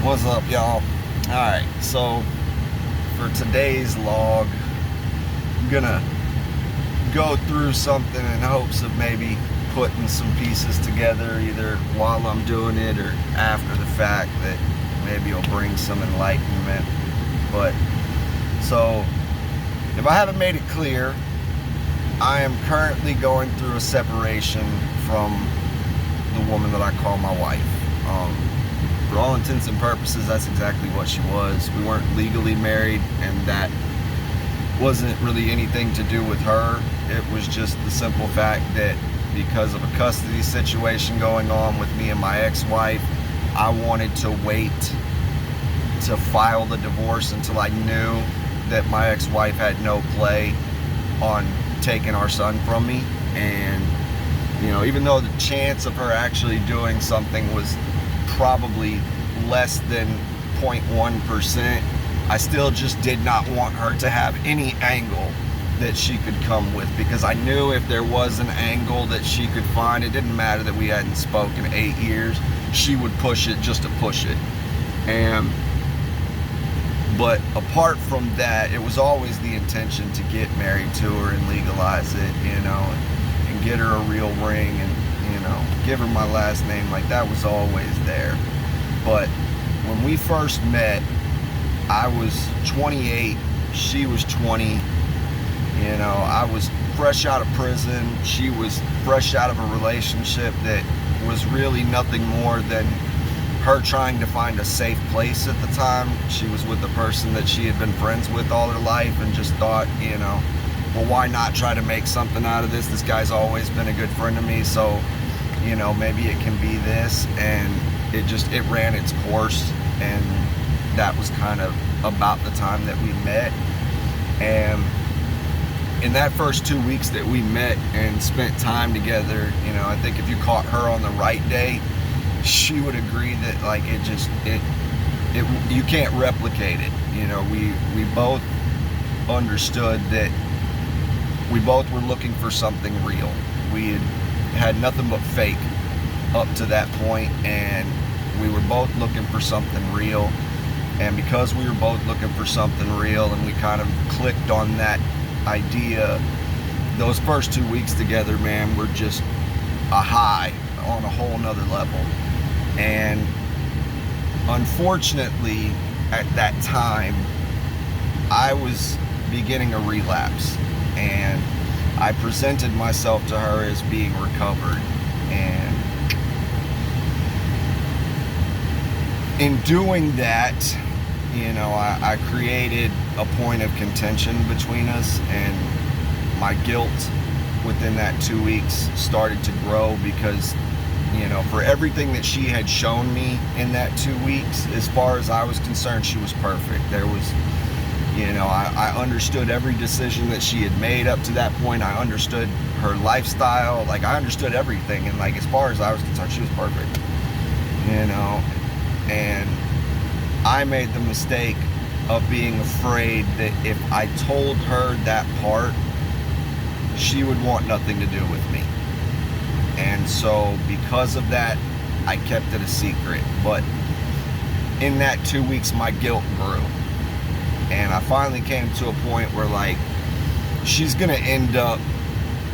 What's up, y'all? Alright, so for today's log, I'm gonna go through something in hopes of maybe putting some pieces together either while I'm doing it or after the fact that maybe it'll bring some enlightenment. But, so, if I haven't made it clear, I am currently going through a separation from the woman that I call my wife. For all intents and purposes, that's exactly what she was. We weren't legally married, and that wasn't really anything to do with her. It was just the simple fact that because of a custody situation going on with me and my ex-wife, I wanted to wait to file the divorce until I knew that my ex-wife had no play on taking our son from me. And, you know, even though the chance of her actually doing something was probably less than 0.1%, I still just did not want her to have any angle that she could come with, because I knew if there was an angle that she could find, it didn't matter that we hadn't spoken 8 years, she would push it just to push it. But apart from that, it was always the intention to get married to her and legalize it, you know, and get her a real ring and, you know, give her my last name. Like, that was always there. But when we first met, I was 28, she was 20. You know, I was fresh out of prison. She was fresh out of a relationship that was really nothing more than her trying to find a safe place at the time. She was with a person that she had been friends with all her life and just thought, you know, well, why not try to make something out of this? This guy's always been a good friend to me, so, you know, maybe it can be this. And it ran its course, and that was kind of about the time that we met. And in that first 2 weeks that we met and spent time together, you know, I think if you caught her on the right day, she would agree that, like, you can't replicate it. You know, we both understood that we both were looking for something real. We had nothing but fake up to that point, and we were both looking for something real. And because we were both looking for something real and we kind of clicked on that idea, those first 2 weeks together, man, were just a high on a whole nother level. And unfortunately, at that time, I was beginning a relapse, and I presented myself to her as being recovered. And in doing that, you know, I created a point of contention between us, and my guilt within that 2 weeks started to grow because, you know, for everything that she had shown me in that 2 weeks, as far as I was concerned, she was perfect. There was, you know, I understood every decision that she had made up to that point. I understood her lifestyle. Like, I understood everything. And, like, as far as I was concerned, she was perfect, you know. And I made the mistake of being afraid that if I told her that part, she would want nothing to do with me. And so because of that, I kept it a secret. But in that 2 weeks, my guilt grew. And I finally came to a point where, like, she's gonna end up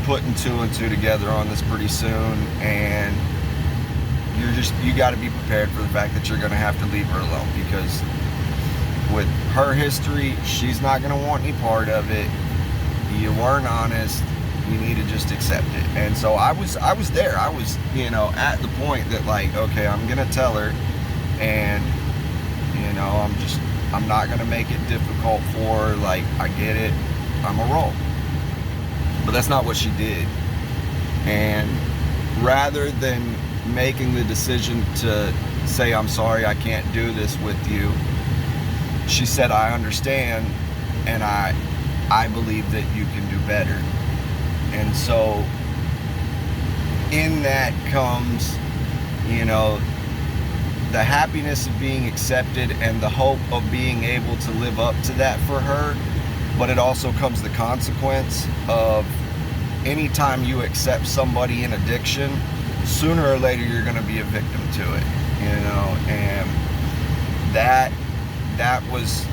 putting 2 and 2 together on this pretty soon, and you got to be prepared for the fact that you're gonna have to leave her alone, because with her history, she's not gonna want any part of it. You weren't honest. You need to just accept it. And so I was there. I was, you know, at the point that, like, okay, I'm gonna tell her, and, you know, I'm not gonna make it difficult for her. Like, I get it, I'm a roll. But that's not what she did. And rather than making the decision to say, I'm sorry, I can't do this with you, she said, I understand, and I believe that you can do better. And so in that comes, you know, the happiness of being accepted and the hope of being able to live up to that for her. But it also comes the consequence of anytime you accept somebody in addiction, sooner or later you're going to be a victim to it, you know. And that was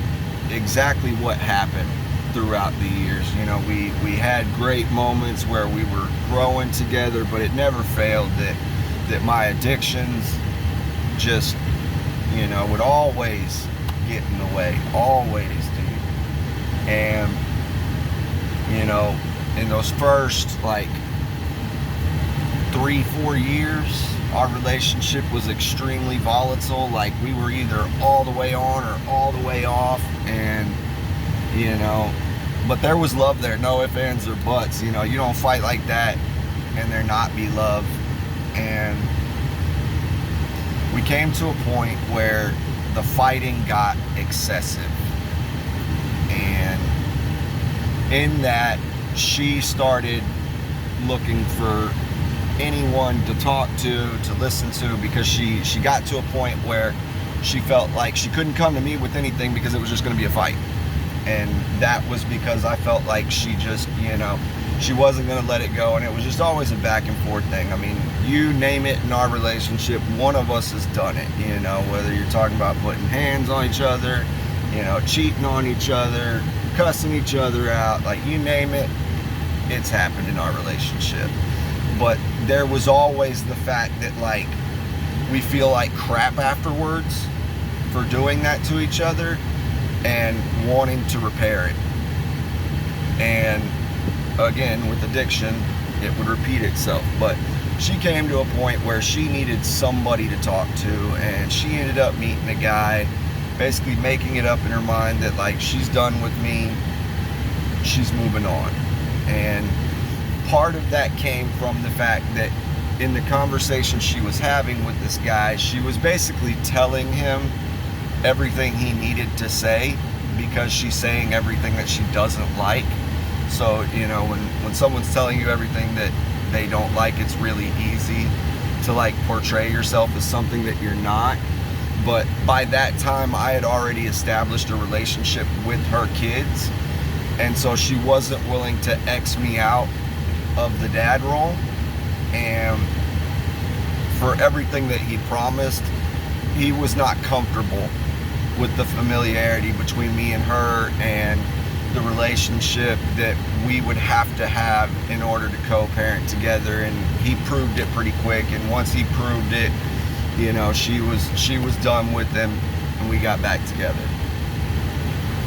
exactly what happened throughout the years. You know, we had great moments where we were growing together, but it never failed that my addictions just, you know, would always get in the way. Always, dude. And, you know, in those first, like, 3-4 years, our relationship was extremely volatile. Like, we were either all the way on or all the way off. And, you know, but there was love there. No ifs, ands, or buts. You know, you don't fight like that and there not be love. And we came to a point where the fighting got excessive. And in that, she started looking for anyone to talk to listen to, because she got to a point where she felt like she couldn't come to me with anything because it was just going to be a fight. And that was because I felt like she just, you know, she wasn't going to let it go, and it was just always a back and forth thing. I mean, you name it in our relationship, one of us has done it, you know, whether you're talking about putting hands on each other, you know, cheating on each other, cussing each other out, like, you name it, it's happened in our relationship. But there was always the fact that, like, we feel like crap afterwards for doing that to each other and wanting to repair it. And again, with addiction, it would repeat itself. But she came to a point where she needed somebody to talk to, and she ended up meeting a guy, basically making it up in her mind that, like, she's done with me, she's moving on. And part of that came from the fact that in the conversation she was having with this guy, she was basically telling him everything he needed to say, because she's saying everything that she doesn't like. So, you know, when someone's telling you everything that they don't like, it's really easy to, like, portray yourself as something that you're not. But by that time, I had already established a relationship with her kids, and so she wasn't willing to X me out of the dad role. And for everything that he promised, he was not comfortable with the familiarity between me and her and the relationship that we would have to have in order to co-parent together. And he proved it pretty quick, and once he proved it, you know, she was done with him, and we got back together.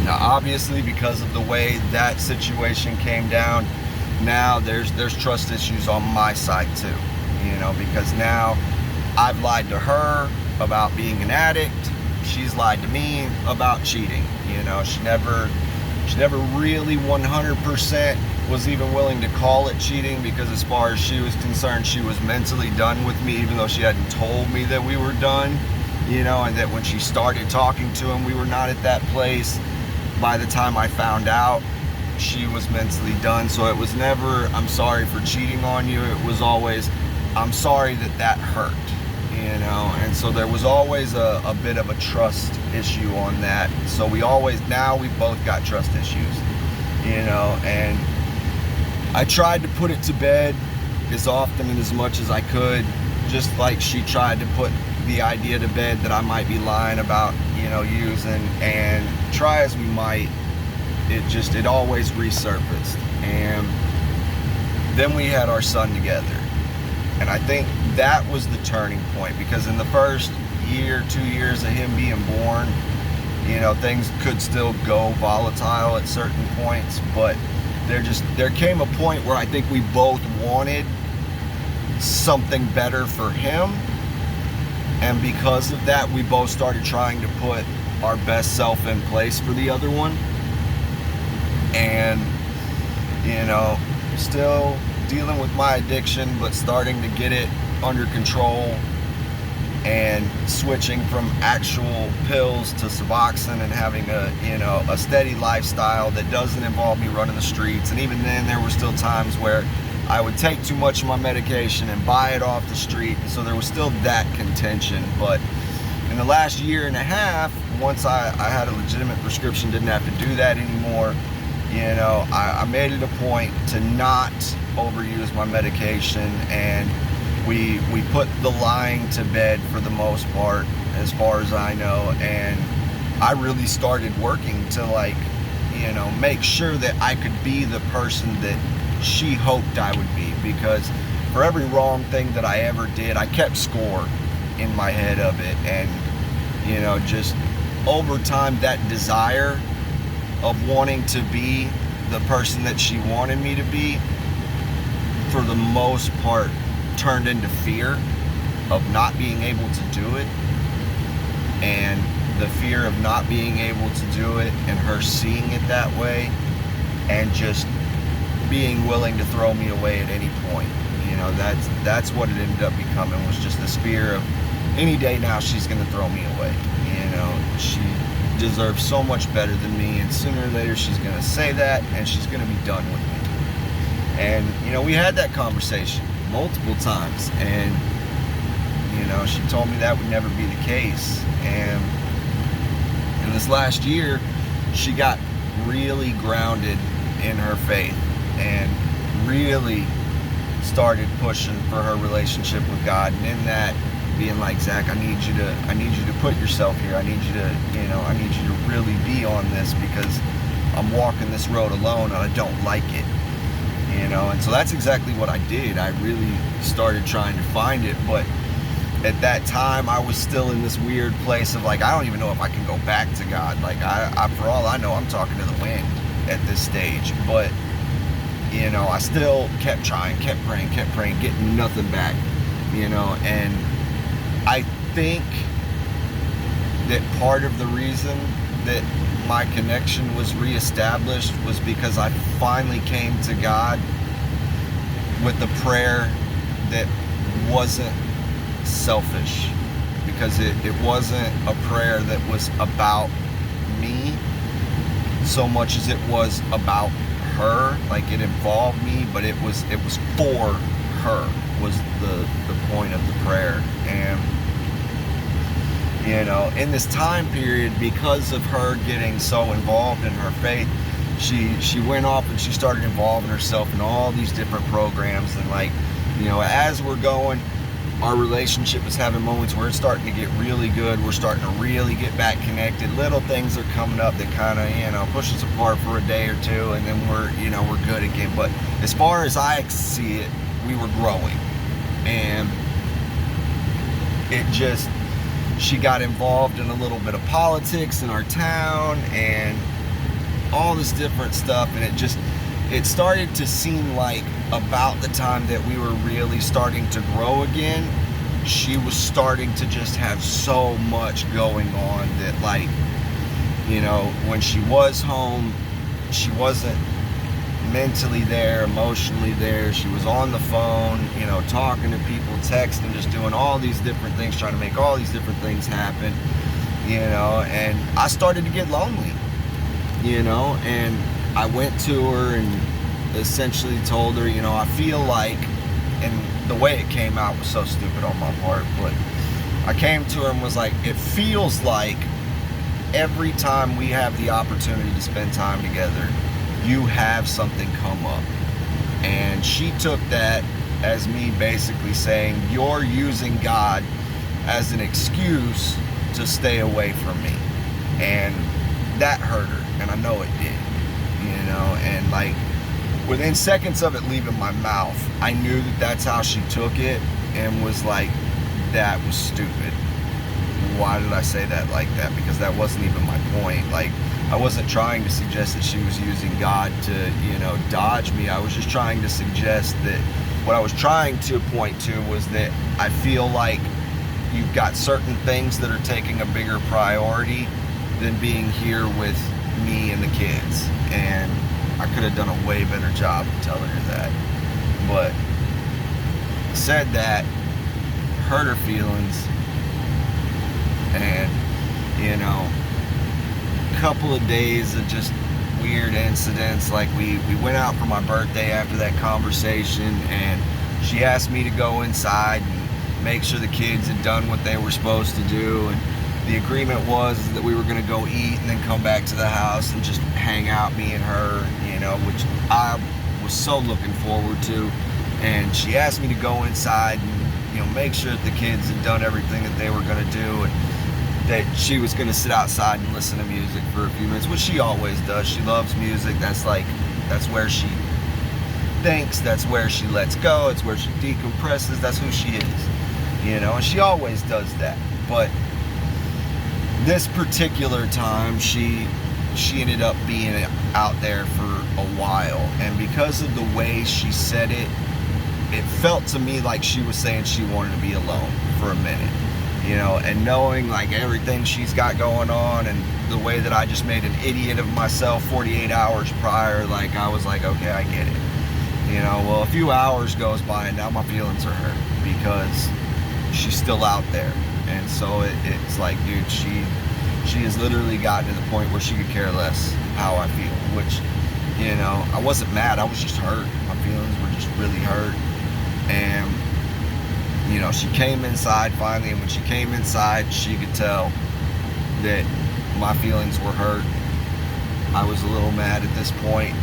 Now, obviously, because of the way that situation came down, now there's trust issues on my side too, you know, because now I've lied to her about being an addict. She's lied to me about cheating. You know, she never really 100% was even willing to call it cheating, because as far as she was concerned, she was mentally done with me, even though she hadn't told me that we were done, you know, and that when she started talking to him, we were not at that place. By the time I found out, she was mentally done. So it was never, I'm sorry for cheating on you. It was always, I'm sorry that hurt, you know. And so there was always a bit of a trust issue on that. So we both got trust issues, you know. And I tried to put it to bed as often and as much as I could, just like she tried to put the idea to bed that I might be lying about, you know, using. And try as we might, it always resurfaced. And then we had our son together, and I think that was the turning point, because in the first year, 2 years of him being born, you know, things could still go volatile at certain points, but there came a point where I think we both wanted something better for him, and because of that, we both started trying to put our best self in place for the other one. And, you know, still dealing with my addiction, but starting to get it under control, and switching from actual pills to Suboxone, and having a steady lifestyle that doesn't involve me running the streets. And even then, there were still times where I would take too much of my medication and buy it off the street, and so there was still that contention. But in the last year and a half, once I had a legitimate prescription, didn't have to do that anymore, you know, I made it a point to not overuse my medication, and we put the lying to bed for the most part. as far as I know. And I really started working to, like, you know, make sure that I could be the person that she hoped I would be, because for every wrong thing that I ever did, I kept score in my head of it. And, you know, just over time, that desire of wanting to be the person that she wanted me to be, for the most part, turned into fear of not being able to do it. And the fear of not being able to do it, and her seeing it that way, and just being willing to throw me away at any point. You know, that's what it ended up becoming, was just this fear of any day now she's going to throw me away. You know, she deserves so much better than me, and sooner or later she's going to say that, and she's going to be done with me. And, you know, we had that conversation multiple times, and, you know, she told me that would never be the case. And in this last year, she got really grounded in her faith, and really started pushing for her relationship with God. And in that, being like, Zach, I need you to put yourself here. I need you to really be on this, because I'm walking this road alone and I don't like it. You know, and so that's exactly what I did. I really started trying to find it, but at that time I was still in this weird place of, like, I don't even know if I can go back to God. Like, I for all I know, I'm talking to the wind at this stage. But, you know, I still kept trying, kept praying, getting nothing back, you know. And I think that part of the reason that my connection was reestablished was because I finally came to God with a prayer that wasn't selfish, because it wasn't a prayer that was about me so much as it was about her. Like, it involved me, but it was for her, was the point of the prayer. And, you know, in this time period, because of her getting so involved in her faith, she went off and she started involving herself in all these different programs. And, like, you know, as we're going, our relationship is having moments where it's starting to get really good. We're starting to really get back connected. Little things are coming up that kind of, you know, push us apart for a day or two, and then we're good again. But as far as I see it, we were growing. And it just, she got involved in a little bit of politics in our town and all this different stuff, and it started to seem like about the time that we were really starting to grow again, she was starting to just have so much going on that, like, you know, when she was home, she wasn't mentally there, emotionally there. She was on the phone, you know, talking to people, texting, just doing all these different things, trying to make all these different things happen, you know. And I started to get lonely, you know, and I went to her and essentially told her, you know, I feel like, and the way it came out was so stupid on my part, but I came to her and was like, it feels like every time we have the opportunity to spend time together, you have something come up. And she took that as me basically saying, you're using God as an excuse to stay away from me. And that hurt her, and I know it did, you know. And, like, within seconds of it leaving my mouth, I knew that that's how she took it, and was like, that was stupid. Why did I say that like that? Because that wasn't even my point. Like, I wasn't trying to suggest that she was using God to, you know, dodge me. I was just trying to suggest that what I was trying to point to was that I feel like you've got certain things that are taking a bigger priority than being here with me and the kids. And I could have done a way better job of telling her that. But said that, hurt her feelings, and, you know, a couple of days of just weird incidents. Like, we went out for my birthday after that conversation, and she asked me to go inside and make sure the kids had done what they were supposed to do. And the agreement was that we were going to go eat and then come back to the house and just hang out, me and her, you know, which I was so looking forward to. And she asked me to go inside and, you know, make sure that the kids had done everything that they were going to do. And that she was going to sit outside and listen to music for a few minutes, which she always does. She loves music. That's where she thinks, that's where she lets go, it's where she decompresses, that's who she is, and she always does that. But this particular time, she ended up being out there for a while, and because of the way she said it, it felt to me like she was saying she wanted to be alone for a minute, and knowing like everything she's got going on and the way that I just made an idiot of myself 48 hours prior, like I was like, okay, I get it. Well, a few hours goes by and now my feelings are hurt because she's still out there. And so it's like, dude, she has literally gotten to the point where she could care less how I feel, which, I wasn't mad, I was just hurt. My feelings were just really hurt. And, she came inside finally, and when she came inside, she could tell that my feelings were hurt. I was a little mad at this point,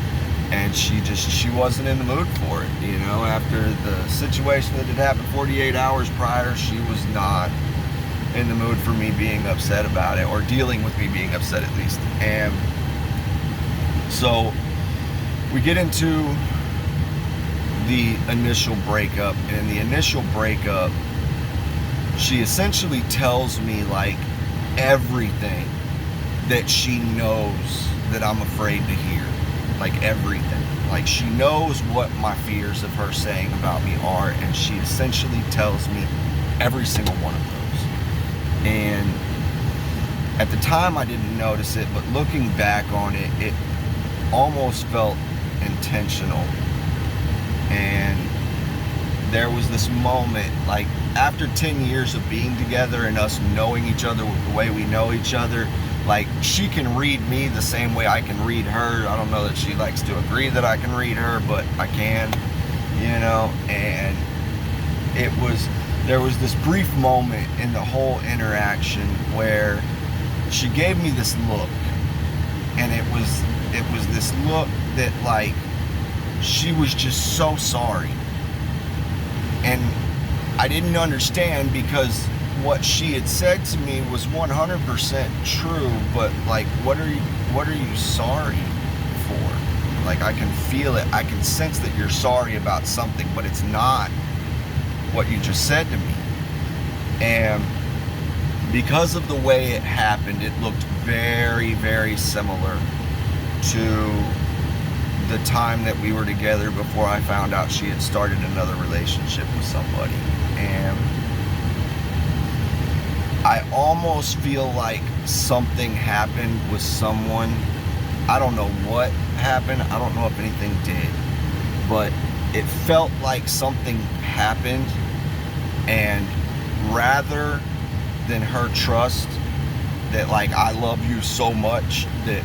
and she wasn't in the mood for it. After the situation that had happened 48 hours prior, she was not in the mood for me being upset about it, or dealing with me being upset at least. And so we get into the initial breakup, and in the initial breakup, she essentially tells me like everything that she knows that I'm afraid to hear. Like everything. Like she knows what my fears of her saying about me are, and she essentially tells me every single one of those. And at the time I didn't notice it, but looking back on it, it almost felt intentional. And there was this moment, like after 10 years of being together and us knowing each other the way we know each other, like she can read me the same way I can read her. I don't know that she likes to agree that I can read her, but I can, and there was this brief moment in the whole interaction where she gave me this look, and it was this look that like she was just so sorry. And I didn't understand, because what she had said to me was 100% true, but like, what are you sorry for? Like, I can feel it, I can sense that you're sorry about something, but it's not what you just said to me. And because of the way it happened, it looked very, very similar to the time that we were together before I found out she had started another relationship with somebody. And I almost feel like something happened with someone. I don't know what happened. I don't know if anything did. But it felt like something happened, and rather than her trust that like I love you so much that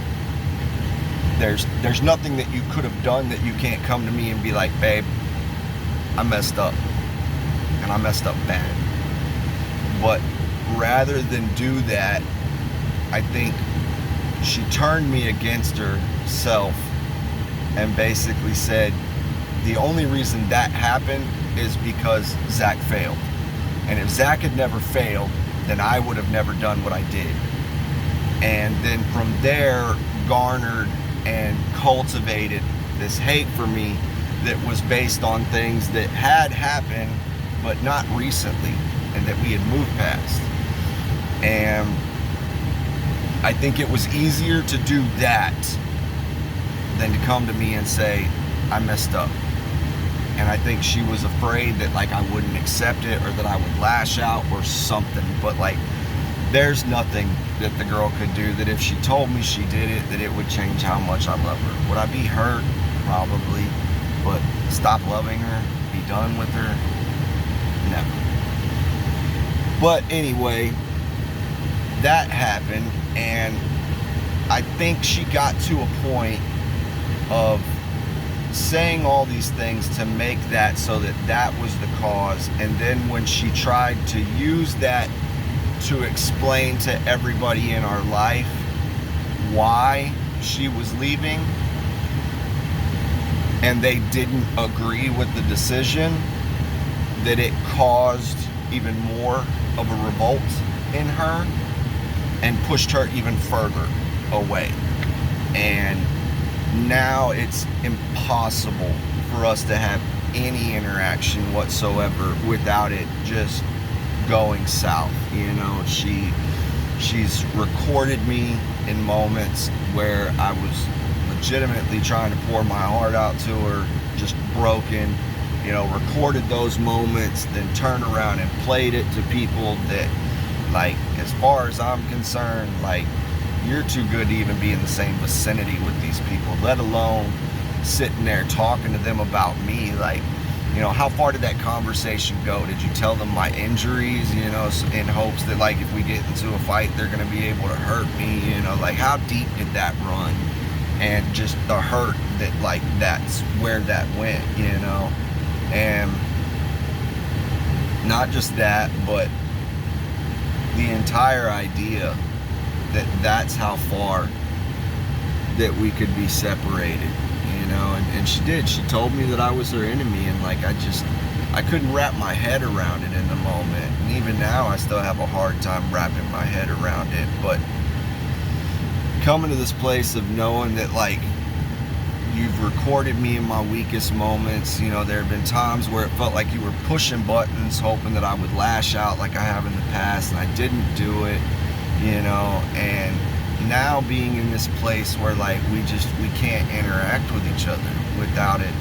there's nothing that you could have done that you can't come to me and be like, babe, I messed up, and I messed up bad. But rather than do that, I think she turned me against herself and basically said the only reason that happened is because Zach failed. And if Zach had never failed, then I would have never done what I did. And then from there garnered and cultivated this hate for me that was based on things that had happened but not recently, and that we had moved past. And I think it was easier to do that than to come to me and say, I messed up. And I think she was afraid that like I wouldn't accept it, or that I would lash out or something. But like, there's nothing that the girl could do that if she told me she did it, that it would change how much I love her. Would I be hurt? Probably. But stop loving her? Be done with her? Never. But anyway, that happened, and I think she got to a point of saying all these things to make that so that that was the cause. And then when she tried to use that to explain to everybody in our life why she was leaving, and they didn't agree with the decision, that it caused even more of a revolt in her. and pushed her even further away. And now it's impossible for us to have any interaction whatsoever without it just going south. She's recorded me in moments where I was legitimately trying to pour my heart out to her, just broken, recorded those moments, then turned around and played it to people that, like, as far as I'm concerned, like, you're too good to even be in the same vicinity with these people, let alone sitting there talking to them about me. Like, how far did that conversation go? Did you tell them my injuries, in hopes that, like, if we get into a fight, they're going to be able to hurt me? Like, how deep did that run? And just the hurt that, like, that's where that went, And not just that, but the entire idea that that's how far that we could be separated, and she did. She told me that I was her enemy, and, like, I couldn't wrap my head around it in the moment. And even now, I still have a hard time wrapping my head around it. But coming to this place of knowing that, like, you've recorded me in my weakest moments. There have been times where it felt like you were pushing buttons, hoping that I would lash out like I have in the past, and I didn't do it, and now being in this place where, like, we can't interact with each other without it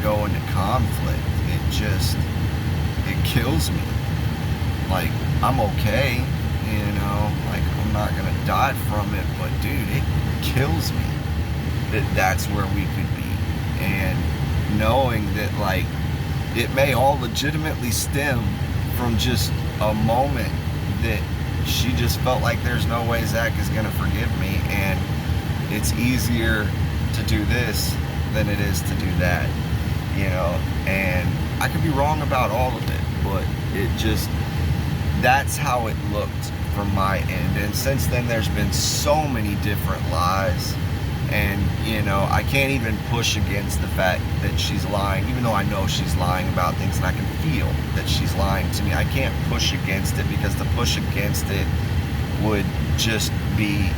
going to conflict. It kills me. Like, I'm okay, like, I'm not gonna die from it, but dude, it kills me that's where we could be. And knowing that, like, it may all legitimately stem from just a moment that she just felt like there's no way Zach is gonna forgive me, and it's easier to do this than it is to do that, and I could be wrong about all of it, but that's how it looked from my end. And since then, there's been so many different lies, and I can't even push against the fact that she's lying, even though I know she's lying about things and I can feel that she's lying to me. I can't push against it, because to push against it would just be,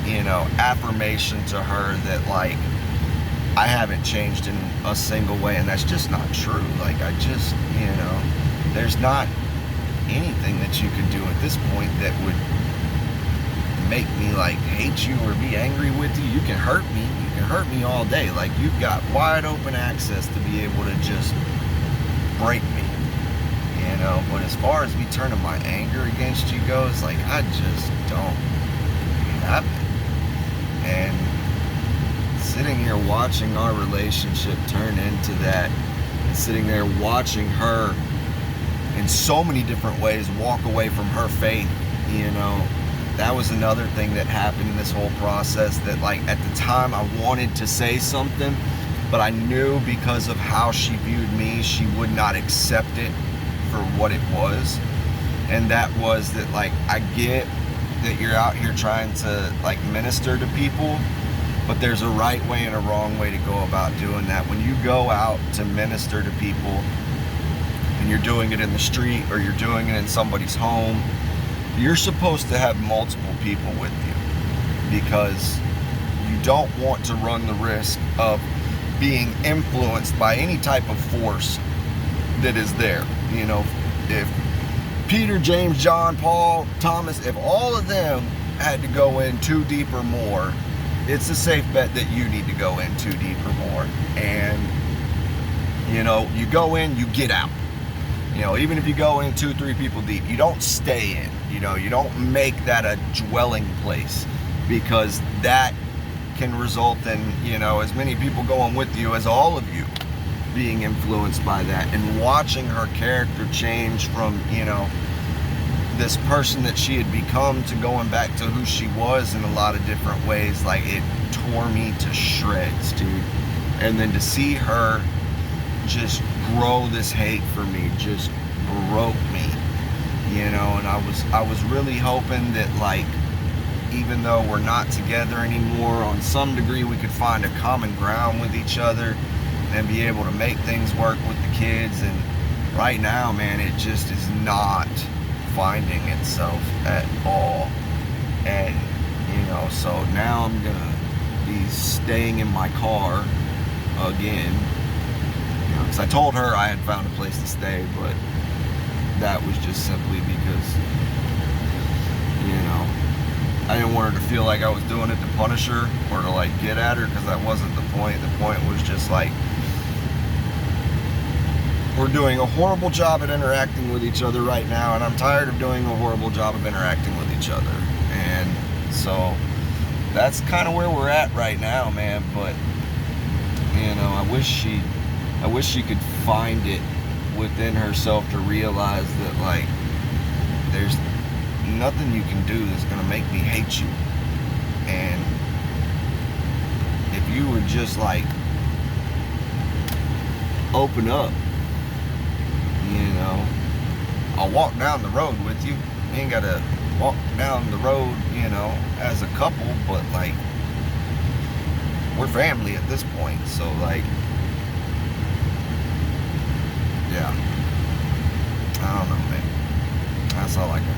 affirmation to her that, like, I haven't changed in a single way, and that's just not true. Like, there's not anything that you could do at this point that would make me, like, hate you or be angry with you. You can hurt me all day. Like, you've got wide open access to be able to just break me, but as far as me turning my anger against you goes, like, I just don't have it. And sitting here watching our relationship turn into that, and sitting there watching her in so many different ways walk away from her faith, that was another thing that happened in this whole process, that, like, at the time I wanted to say something, but I knew because of how she viewed me, she would not accept it for what it was. And that was that, like, I get that you're out here trying to, like, minister to people, but there's a right way and a wrong way to go about doing that. When you go out to minister to people and you're doing it in the street or you're doing it in somebody's home, you're supposed to have multiple people with you, because you don't want to run the risk of being influenced by any type of force that is there. If Peter, James, John, Paul, Thomas, if all of them had to go in too deep or more, it's a safe bet that you need to go in too deep or more. And, you go in, you get out. Even if you go in 2-3 people deep, you don't stay in. You don't make that a dwelling place, because that can result in, as many people going with you as all of you being influenced by that, and watching her character change from, this person that she had become to going back to who she was in a lot of different ways. Like, it tore me to shreds, dude. And then to see her just grow this hate for me just broke me, and I was really hoping that, like, even though we're not together anymore, on some degree we could find a common ground with each other and be able to make things work with the kids. And right now, man, it just is not finding itself at all. And You know, so now I'm gonna be staying in my car again. You know, because I told her I had found a place to stay, but that was just simply because, you know, I didn't want her to feel like I was doing it to punish her or to like get at her, because that wasn't the point. The point was just like, we're doing a horrible job at interacting with each other right now, and I'm tired of doing a horrible job of interacting with each other. And so that's kind of where we're at right now, man. But you know, I wish she could find it within herself to realize that like there's nothing you can do that's gonna make me hate you. And if you would just like open up, you know, I'll walk down the road with you. You ain't gotta walk down the road, you know, as a couple, but like we're family at this point. So like, yeah, I don't know, man. That's all I got.